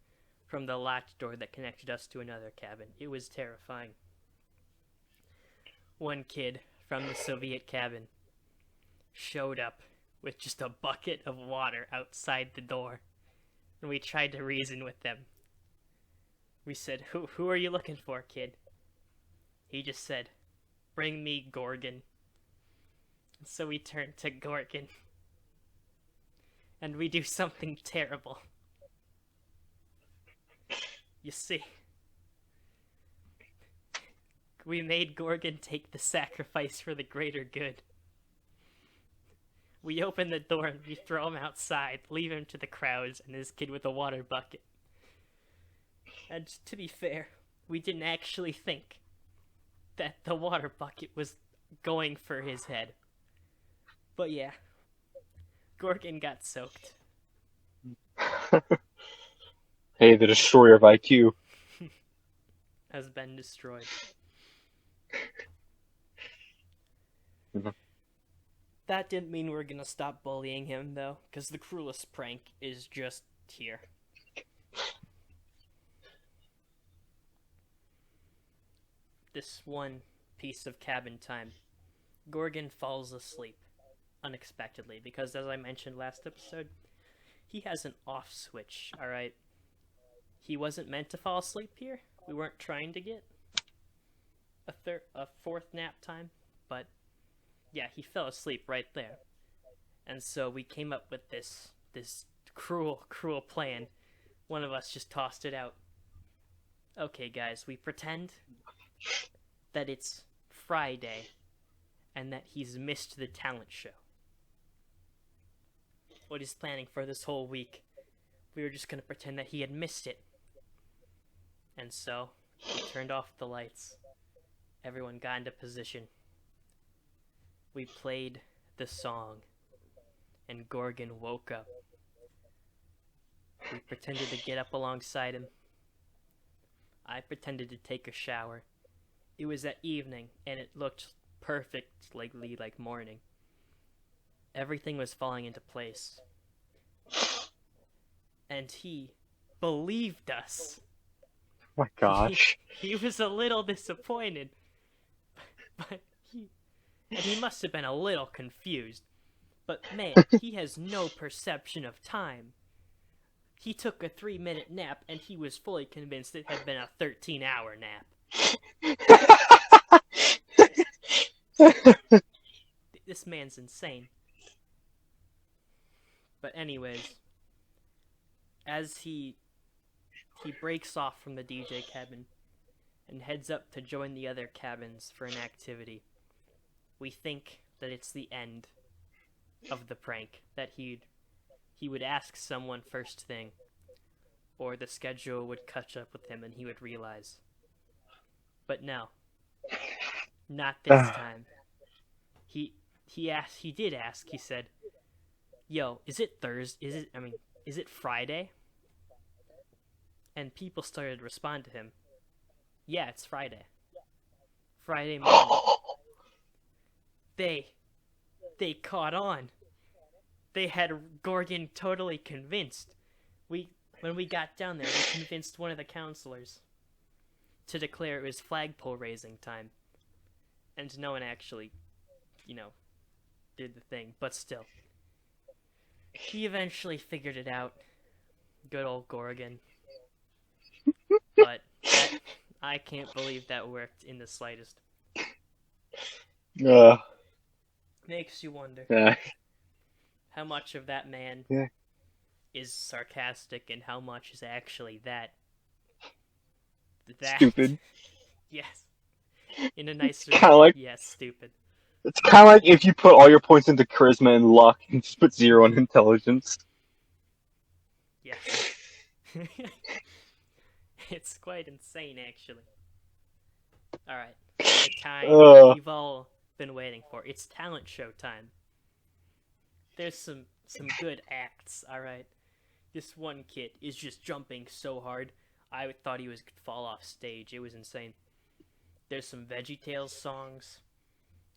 from the latch door that connected us to another cabin. It was terrifying. One kid from the Soviet cabin showed up with just a bucket of water outside the door, and we tried to reason with them. We said, who are you looking for, kid? He just said, bring me Gorgon. So we turn to Gorgon. And we do something terrible. You see, we made Gorgon take the sacrifice for the greater good. We open the door and we throw him outside, leave him to the crowds and his kid with a water bucket. And to be fair, we didn't actually think that the water bucket was going for his head. But yeah, Gorgon got soaked. Hey, the destroyer of IQ. Has been destroyed. That didn't mean we're gonna stop bullying him, though, because the cruelest prank is just here. This one piece of cabin time, Gorgon falls asleep unexpectedly, because as I mentioned last episode, he has an off switch, alright? He wasn't meant to fall asleep here. We weren't trying to get a fourth nap time, but yeah, he fell asleep right there. And so we came up with this cruel plan. One of us just tossed it out. Okay, guys, we pretend that it's Friday and that he's missed the talent show. What he's planning for this whole week. We were just gonna pretend that he had missed it. And so, we turned off the lights. Everyone got into position. We played the song, and Gorgon woke up. We pretended to get up alongside him. I pretended to take a shower. It was at evening, and it looked perfectly like morning. Everything was falling into place. And he believed us. Oh my gosh. He was a little disappointed. But he must have been a little confused. But man, he has no perception of time. He took a 3-minute nap, and he was fully convinced it had been a 13-hour nap. This man's insane. But anyways, as he breaks off from the DJ cabin and heads up to join the other cabins for an activity, we think that it's the end of the prank, that he would ask someone first thing, or the schedule would catch up with him and he would realize. But no, not this time. He did ask. He said, "Yo, is it Thursday? Is it Friday?" And people started to respond to him. Yeah, it's Friday. Friday morning. They caught on. They had Gorgon totally convinced. When we got down there, we convinced one of the counselors to declare it was flagpole raising time. And no one actually, did the thing, but still. He eventually figured it out. Good old Gorgon. But I can't believe that worked in the slightest. Makes you wonder how much of that man is sarcastic and how much is actually that stupid. Yes. In a nicer Kind of like, yes, stupid. It's kind of like if you put all your points into charisma and luck and just put 0 on intelligence. Yes. It's quite insane, actually. Alright, the time we've all been waiting for. It's talent show time. There's some good acts, alright? This one kid is just jumping so hard, I thought he was gonna fall off stage. It was insane. There's some VeggieTales songs.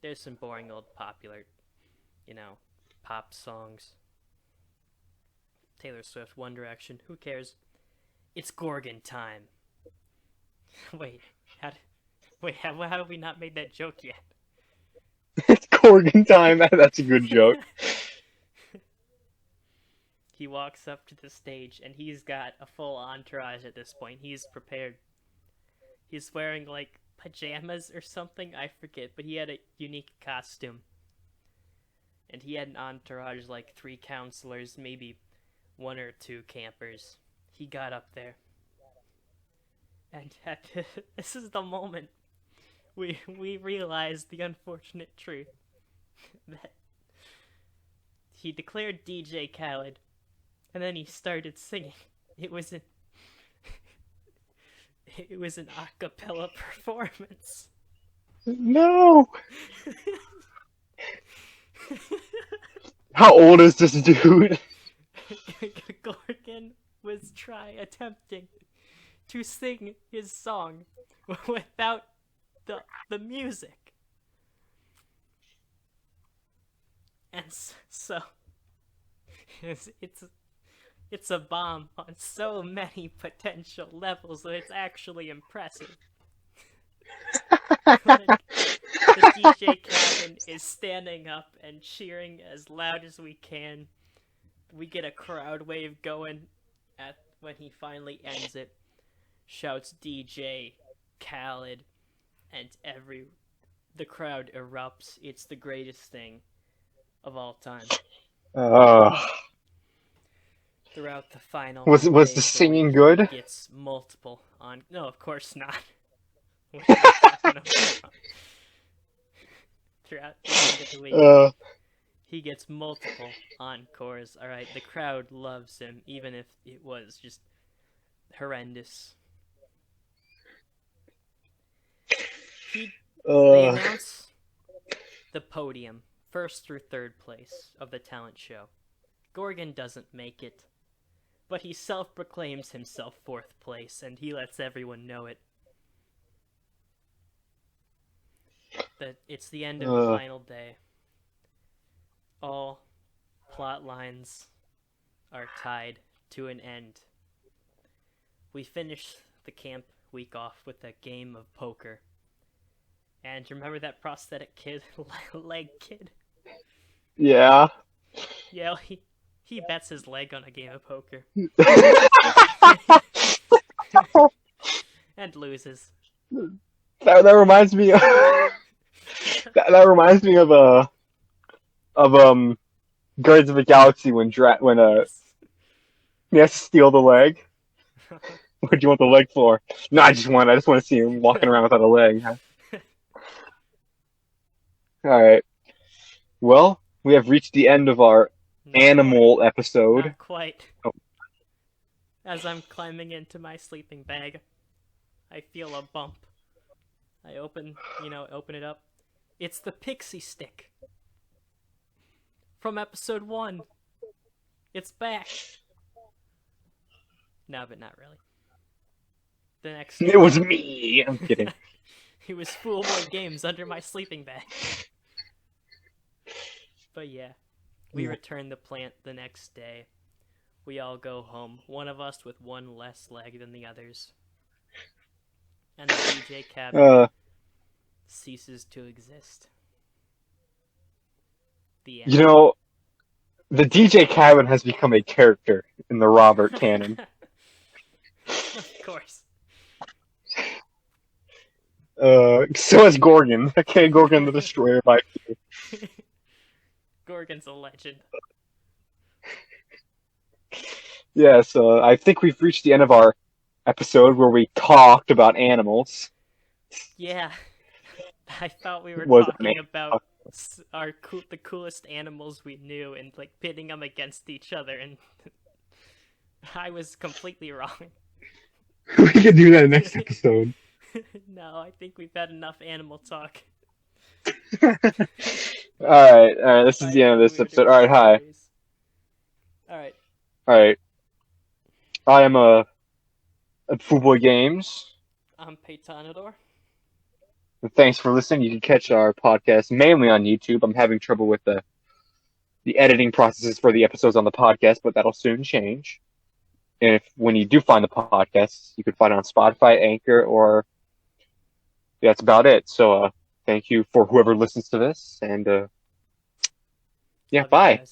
There's some boring old popular, pop songs. Taylor Swift, One Direction, who cares? It's Gorgon time. Wait, how have we not made that joke yet? It's Gorgon time. That's a good joke. he walks up to the stage, and he's got a full entourage at this point. He's prepared. He's wearing, like, pajamas or something, I forget, but he had a unique costume. And he had an entourage, like 3 counselors, maybe 1 or 2 campers. He got up there. And this is the moment we realized the unfortunate truth. That he declared DJ Khaled, and then he started singing. It was an a cappella performance. No! How old is this dude? Gorgon was attempting to sing his song without the music. And so it's a bomb on so many potential levels that it's actually impressive. Like, the DJ Khabin is standing up and cheering as loud as we can. We get a crowd wave going when he finally ends it. Shouts DJ Khaled, and the crowd erupts. It's the greatest thing of all time. Throughout the final, was the singing good? Gets multiple on. No, of course not. Throughout the end of the week, he gets multiple encores. All right, the crowd loves him, even if it was just horrendous. They announce the podium, 1st through 3rd place of the talent show. Gorgon doesn't make it, but he self-proclaims himself 4th place, and he lets everyone know it. That it's the end of the final day. All plot lines are tied to an end. We finish the camp week off with a game of poker. And remember that prosthetic kid, leg kid? Yeah. Yeah, he bets his leg on a game of poker. And loses. That reminds me of that reminds me of Guardians of the Galaxy when he has to steal the leg. What do you want the leg for? No, I just want to see him walking around without a leg. Alright. Well, we have reached the end of our animal episode. Not quite. Oh. As I'm climbing into my sleeping bag, I feel a bump. I open it up. It's the pixie stick. From episode 1. It's back. No, but not really. The next... It was me! I'm kidding. It was Foollboy Games under my sleeping bag. But yeah, we return the plant the next day. We all go home, one of us with 1 less leg than the others. And the DJ Khabin ceases to exist. The end. You know, the DJ Khabin has become a character in the Robert canon. Of course. So is Gorgon. Okay, Gorgon the Destroyer by Gorgon's a legend. Yeah, so I think we've reached the end of our episode where we talked about animals. Yeah. I thought we were talking about the coolest animals we knew and like pitting them against each other, and I was completely wrong. We could do that next episode. No, I think we've had enough animal talk. Alright, this is the end of this episode. Alright, hi. Alright. I am at Foollboy Games. I'm Peytonador. Thanks for listening. You can catch our podcast mainly on YouTube. I'm having trouble with the editing processes for the episodes on the podcast, but that'll soon change. And when you do find the podcast, you can find it on Spotify, Anchor, or that's about it. So thank you for whoever listens to this, and yeah, bye.